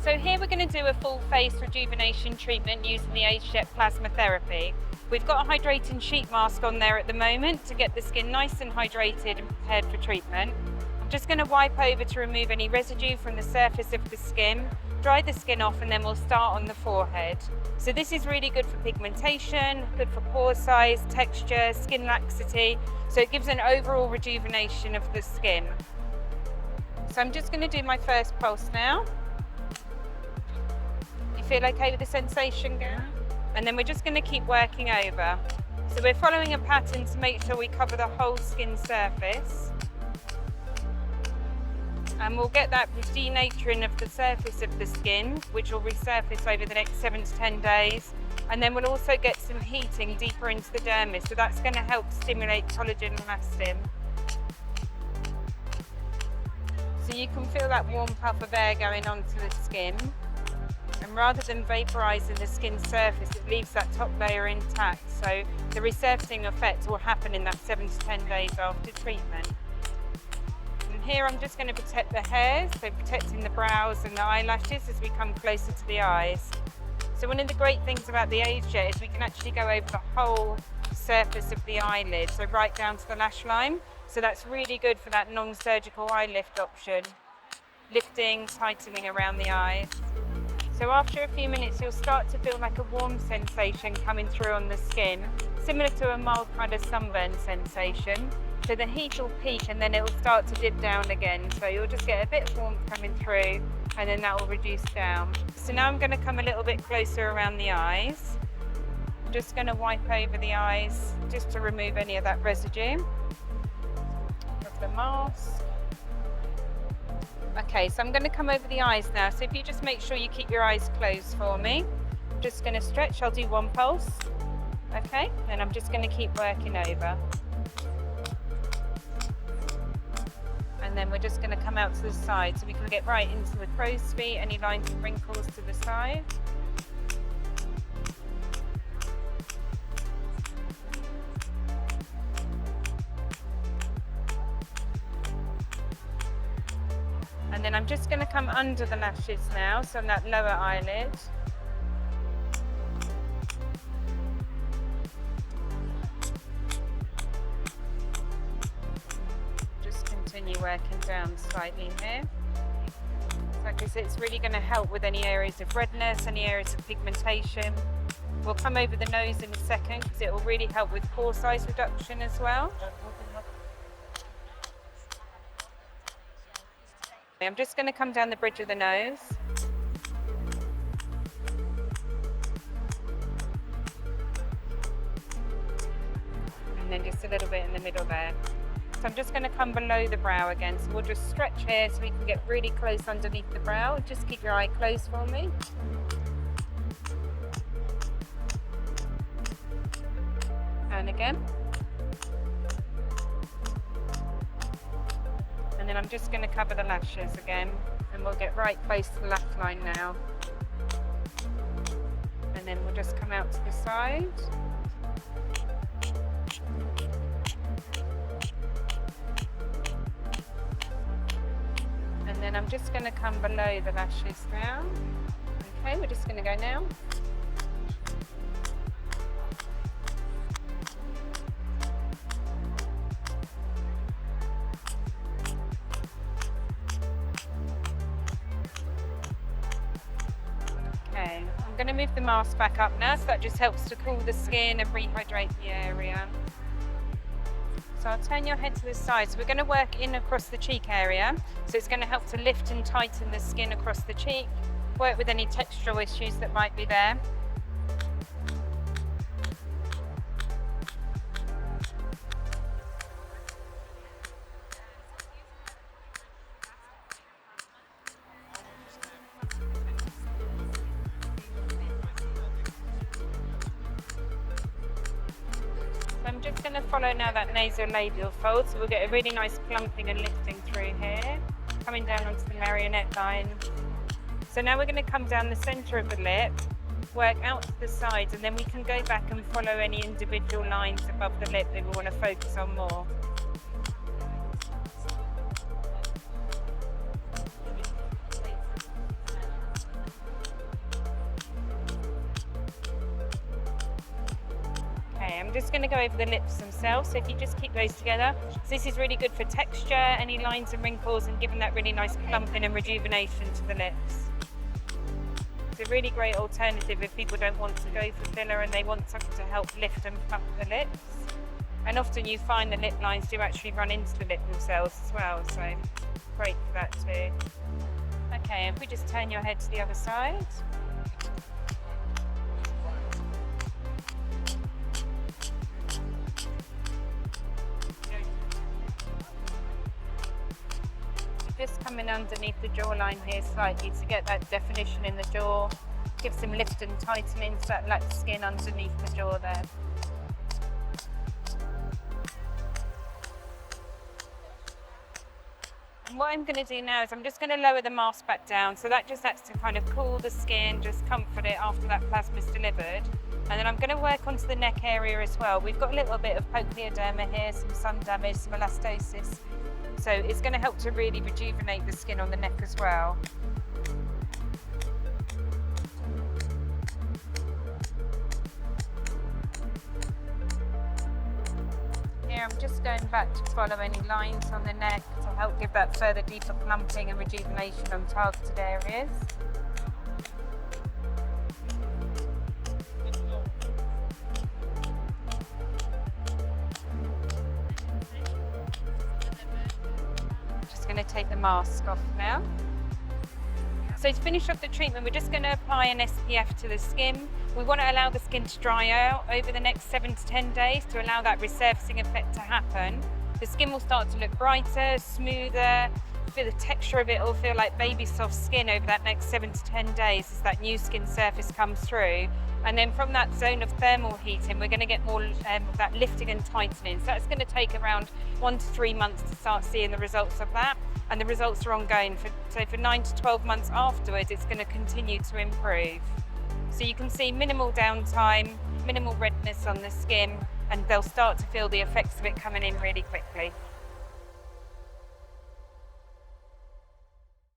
So here we're going to do a full face rejuvenation treatment using the AgeJET Plasma therapy. We've got a hydrating sheet mask on there at the moment to get the skin nice and hydrated and prepared for treatment. I'm just going to wipe over to remove any residue from the surface of the skin, dry the skin off, and then we'll start on the forehead. So this is really good for pigmentation, good for pore size, texture, skin laxity. So it gives an overall rejuvenation of the skin. So I'm just going to do my first pulse now. Feel okay with the sensation, girl? And then we're just going to keep working over. So we're following a pattern to make sure we cover the whole skin surface. And we'll get that denaturing of the surface of the skin, which will resurface over the next 7 to 10 days. And then we'll also get some heating deeper into the dermis. So that's going to help stimulate collagen and elastin. So you can feel that warm puff of air going onto the skin. And rather than vaporizing the skin surface, it leaves that top layer intact. So the resurfacing effect will happen in that 7 to 10 days after treatment. And here I'm just going to protect the hairs, so protecting the brows and the eyelashes as we come closer to the eyes. So one of the great things about the AgeJET is we can actually go over the whole surface of the eyelid, so right down to the lash line. So that's really good for that non-surgical eye lift option, lifting, tightening around the eyes. So after a few minutes, you'll start to feel like a warm sensation coming through on the skin, similar to a mild kind of sunburn sensation. So the heat will peak and then it will start to dip down again. So you'll just get a bit of warmth coming through and then that will reduce down. So now I'm going to come a little bit closer around the eyes. I'm just going to wipe over the eyes just to remove any of that residue of the mask. Okay, so I'm going to come over the eyes now. So if you just make sure you keep your eyes closed for me. I'm just going to stretch. I'll do one pulse. Okay, and I'm just going to keep working over. And then we're just going to come out to the side so we can get right into the crow's feet, any lines and wrinkles to the side. And then I'm just going to come under the lashes now, so on that lower eyelid. Just continue working down slightly here. Like I said, it's really going to help with any areas of redness, any areas of pigmentation. We'll come over the nose in a second because it will really help with pore size reduction as well. I'm just going to come down the bridge of the nose. And then just a little bit in the middle there. So I'm just going to come below the brow again. So we'll just stretch here so we can get really close underneath the brow. Just keep your eye closed for me. And again. And then I'm just going to cover the lashes again, and we'll get right close to the lash line now. And then we'll just come out to the side. And then I'm just going to come below the lashes now. Okay, we're just going to go now. I'm going to move the mask back up now, so that just helps to cool the skin and rehydrate the area. So I'll turn your head to the side. So we're going to work in across the cheek area. So it's going to help to lift and tighten the skin across the cheek, work with any textural issues that might be there. I'm just going to follow now that nasolabial fold, so we'll get a really nice plumping and lifting through here, coming down onto the marionette line. So now we're going to come down the centre of the lip, work out to the sides, and then we can go back and follow any individual lines above the lip that we want to focus on more. Okay, I'm just going to go over the lips themselves, so if you just keep those together. So this is really good for texture, any lines and wrinkles, and giving that really nice plumping and rejuvenation to the lips. It's a really great alternative if people don't want to go for filler and they want something to help lift and plump the lips. And often you find the lip lines do actually run into the lip themselves as well, so great for that too. Okay, if we just turn your head to the other side. Just coming underneath the jawline here slightly to get that definition in the jaw. Give some lift and tightening to that lax skin underneath the jaw there. And what I'm going to do now is I'm just going to lower the mask back down, so that just acts to kind of cool the skin, just comfort it after that plasma is delivered. And then I'm going to work onto the neck area as well. We've got a little bit of poplioderma here, some sun damage, some elastosis. So it's going to help to really rejuvenate the skin on the neck as well. Here I'm just going back to follow any lines on the neck to help give that further deeper plumping and rejuvenation on targeted areas. Going to take the mask off now. So to finish off the treatment, we're just going to apply an SPF to the skin. We want to allow the skin to dry out over the next 7 to 10 days to allow that resurfacing effect to happen. The skin will start to look brighter, smoother. The texture of it will feel like baby soft skin over that next 7 to 10 days as that new skin surface comes through. And then from that zone of thermal heating, we're going to get more of that lifting and tightening. So that's going to take around 1 to 3 months to start seeing the results of that. And the results are ongoing. So for 9 to 12 months afterwards, it's going to continue to improve. So you can see minimal downtime, minimal redness on the skin, and they'll start to feel the effects of it coming in really quickly.